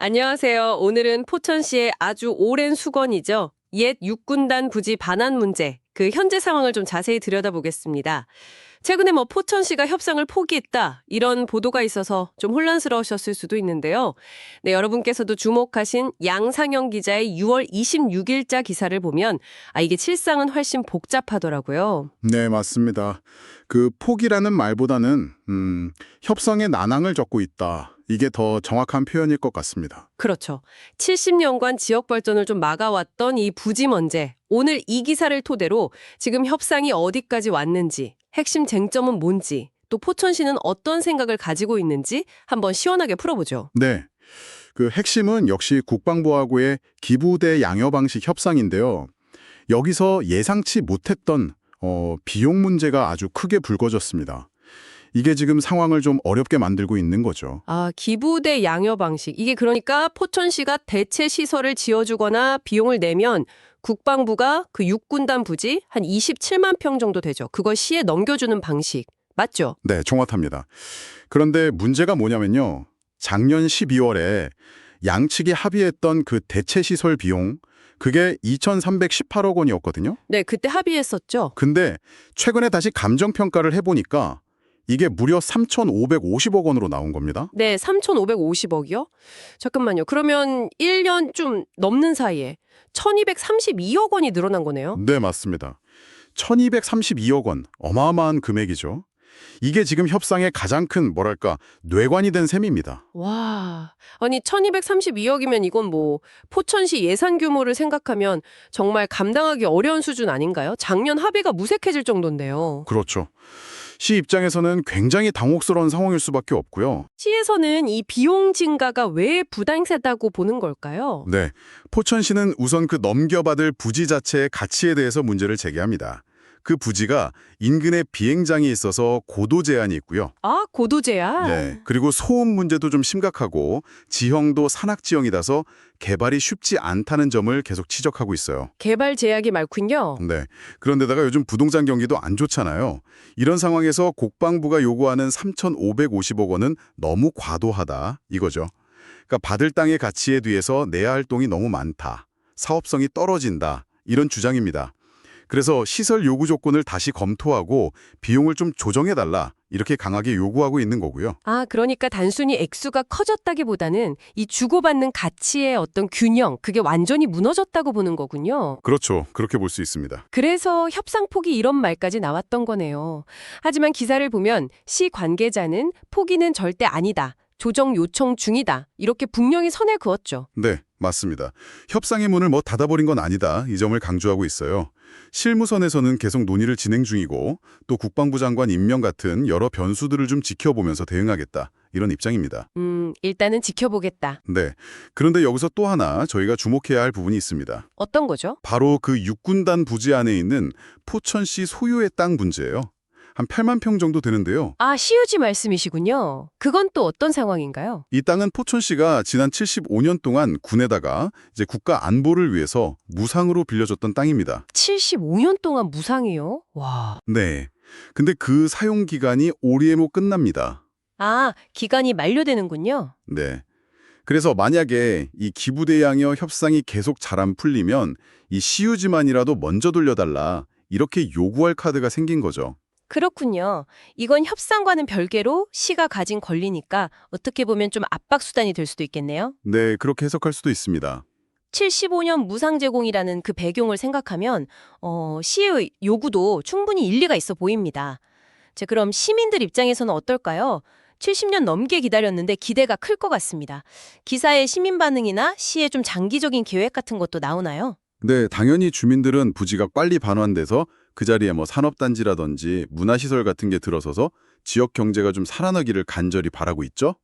안녕하세요. 오늘은 포천시의 아주 오랜 수건이죠. 옛 육군단 부지 반환 문제, 그 현재 상황을 좀 자세히 들여다보겠습니다. 최근에 포천시가 협상을 포기했다, 이런 보도가 있어서 좀 혼란스러우셨을 수도 있는데요. 네, 여러분께서도 주목하신 양상영 기자의 6월 26일자 기사를 보면 이게 실상은 훨씬 복잡하더라고요. 네, 맞습니다. 그 포기라는 말보다는 협상의 난항을 겪고 있다. 이게 더 정확한 표현일 것 같습니다. 그렇죠. 70년간 지역 발전을 좀 막아왔던 이 부지 문제. 오늘 이 기사를 토대로 지금 협상이 어디까지 왔는지, 핵심 쟁점은 뭔지, 또 포천시는 어떤 생각을 가지고 있는지 한번 시원하게 풀어보죠. 네, 그 핵심은 역시 국방부하고의 기부대 양여 방식 협상인데요. 여기서 예상치 못했던 비용 문제가 아주 크게 불거졌습니다. 이게 지금 상황을 좀 어렵게 만들고 있는 거죠. 기부대 양여 방식. 이게 그러니까 포천시가 대체 시설을 지어주거나 비용을 내면 국방부가 그 육군단 부지 한 27만 평 정도 되죠. 그걸 시에 넘겨주는 방식. 맞죠? 네, 정확합니다. 그런데 문제가 뭐냐면요. 작년 12월에 양측이 합의했던 그 대체 시설 비용, 그게 2,318억 원이었거든요. 네, 그때 합의했었죠. 근데 최근에 다시 감정평가를 해보니까 이게 무려 3,550억 원으로 나온 겁니다. 네, 3,550억이요? 잠깐만요. 그러면 1년 좀 넘는 사이에 1,232억 원이 늘어난 거네요? 네, 맞습니다. 1,232억 원, 어마어마한 금액이죠. 이게 지금 협상의 가장 큰 뇌관이 된 셈입니다. 와, 아니 1,232억이면 이건 포천시 예산 규모를 생각하면 정말 감당하기 어려운 수준 아닌가요? 작년 합의가 무색해질 정도인데요. 그렇죠. 시 입장에서는 굉장히 당혹스러운 상황일 수밖에 없고요. 시에서는 이 비용 증가가 왜 부당세다고 보는 걸까요? 네, 포천시는 우선 그 넘겨받을 부지 자체의 가치에 대해서 문제를 제기합니다. 그 부지가 인근에 비행장이 있어서 고도 제한이 있고요. 고도 제한? 네, 그리고 소음 문제도 좀 심각하고 지형도 산악 지형이라서 개발이 쉽지 않다는 점을 계속 지적하고 있어요. 개발 제약이 많군요. 네, 그런데다가 요즘 부동산 경기도 안 좋잖아요. 이런 상황에서 국방부가 요구하는 3,550억 원은 너무 과도하다 이거죠. 그러니까 받을 땅의 가치에 비해서 내야 할 돈이 너무 많다. 사업성이 떨어진다. 이런 주장입니다. 그래서 시설 요구 조건을 다시 검토하고 비용을 좀 조정해달라 이렇게 강하게 요구하고 있는 거고요. 그러니까 단순히 액수가 커졌다기보다는 이 주고받는 가치의 어떤 균형, 그게 완전히 무너졌다고 보는 거군요. 그렇죠. 그렇게 볼 수 있습니다. 그래서 협상 포기 이런 말까지 나왔던 거네요. 하지만 기사를 보면 시 관계자는 포기는 절대 아니다. 조정 요청 중이다. 이렇게 분명히 선을 그었죠. 네, 맞습니다. 협상의 문을 닫아버린 건 아니다. 이 점을 강조하고 있어요. 실무선에서는 계속 논의를 진행 중이고 또 국방부 장관 임명 같은 여러 변수들을 좀 지켜보면서 대응하겠다. 이런 입장입니다. 일단은 지켜보겠다. 네, 그런데 여기서 또 하나 저희가 주목해야 할 부분이 있습니다. 어떤 거죠? 바로 그 육군단 부지 안에 있는 포천시 소유의 땅 문제예요. 한 8만 평 정도 되는데요. 시유지 말씀이시군요. 그건 또 어떤 상황인가요? 이 땅은 포천시가 지난 75년 동안 군에다가 이제 국가 안보를 위해서 무상으로 빌려줬던 땅입니다. 75년 동안 무상이요? 와. 네. 근데 그 사용 기간이 올해로 끝납니다. 기간이 만료되는군요. 네. 그래서 만약에 이 기부대양여 협상이 계속 잘 안 풀리면 이 시유지만이라도 먼저 돌려달라 이렇게 요구할 카드가 생긴 거죠. 그렇군요. 이건 협상과는 별개로 시가 가진 권리니까 어떻게 보면 좀 압박 수단이 될 수도 있겠네요. 네, 그렇게 해석할 수도 있습니다. 75년 무상 제공이라는 그 배경을 생각하면 시의 요구도 충분히 일리가 있어 보입니다. 자, 그럼 시민들 입장에서는 어떨까요? 70년 넘게 기다렸는데 기대가 클 것 같습니다. 기사의 시민 반응이나 시의 좀 장기적인 계획 같은 것도 나오나요? 네, 당연히 주민들은 부지가 빨리 반환돼서 그 자리에 산업단지라든지 문화시설 같은 게 들어서서 지역 경제가 좀 살아나기를 간절히 바라고 있죠?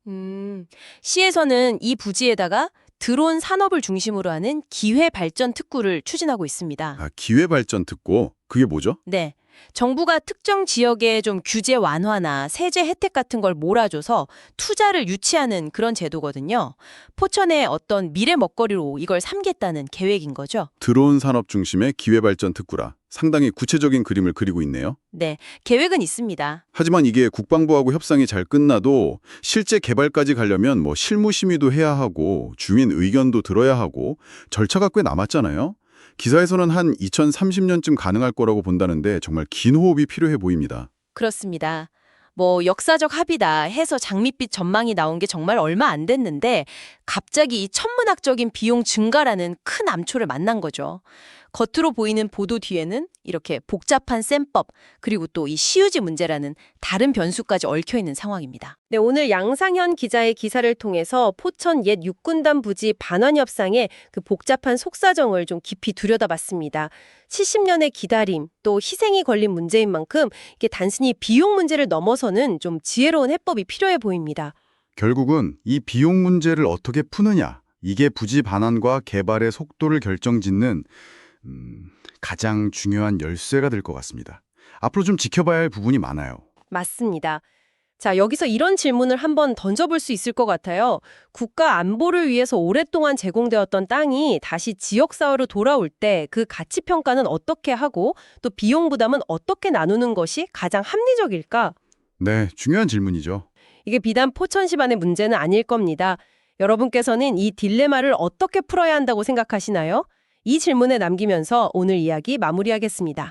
시에서는 이 부지에다가 드론 산업을 중심으로 하는 기회발전 특구를 추진하고 있습니다. 기회발전 특구, 그게 뭐죠? 네. 정부가 특정 지역에 좀 규제 완화나 세제 혜택 같은 걸 몰아줘서 투자를 유치하는 그런 제도거든요. 포천의 어떤 미래 먹거리로 이걸 삼겠다는 계획인 거죠. 드론 산업 중심의 기회발전 특구라 상당히 구체적인 그림을 그리고 있네요. 네, 계획은 있습니다. 하지만 이게 국방부하고 협상이 잘 끝나도 실제 개발까지 가려면 뭐 실무 심의도 해야 하고 주민 의견도 들어야 하고 절차가 꽤 남았잖아요. 기사에서는 한 2030년쯤 가능할 거라고 본다는데 정말 긴 호흡이 필요해 보입니다. 그렇습니다. 역사적 합의다 해서 장밋빛 전망이 나온 게 정말 얼마 안 됐는데 갑자기 이 천문학적인 비용 증가라는 큰 암초를 만난 거죠. 겉으로 보이는 보도 뒤에는 이렇게 복잡한 셈법 그리고 또 이 시유지 문제라는 다른 변수까지 얽혀 있는 상황입니다. 네, 오늘 양상현 기자의 기사를 통해서 포천 옛 육군단 부지 반환 협상의 그 복잡한 속사정을 좀 깊이 들여다봤습니다. 70년의 기다림, 또 희생이 걸린 문제인 만큼 이게 단순히 비용 문제를 넘어서는 좀 지혜로운 해법이 필요해 보입니다. 결국은 이 비용 문제를 어떻게 푸느냐, 이게 부지 반환과 개발의 속도를 결정짓는 가장 중요한 열쇠가 될 것 같습니다. 앞으로 좀 지켜봐야 할 부분이 많아요. 맞습니다. 자, 여기서 이런 질문을 한번 던져볼 수 있을 것 같아요. 국가 안보를 위해서 오랫동안 제공되었던 땅이 다시 지역사회로 돌아올 때 그 가치 평가는 어떻게 하고 또 비용 부담은 어떻게 나누는 것이 가장 합리적일까? 네, 중요한 질문이죠. 이게 비단 포천시만의 문제는 아닐 겁니다. 여러분께서는 이 딜레마를 어떻게 풀어야 한다고 생각하시나요? 이 질문에 남기면서 오늘 이야기 마무리하겠습니다.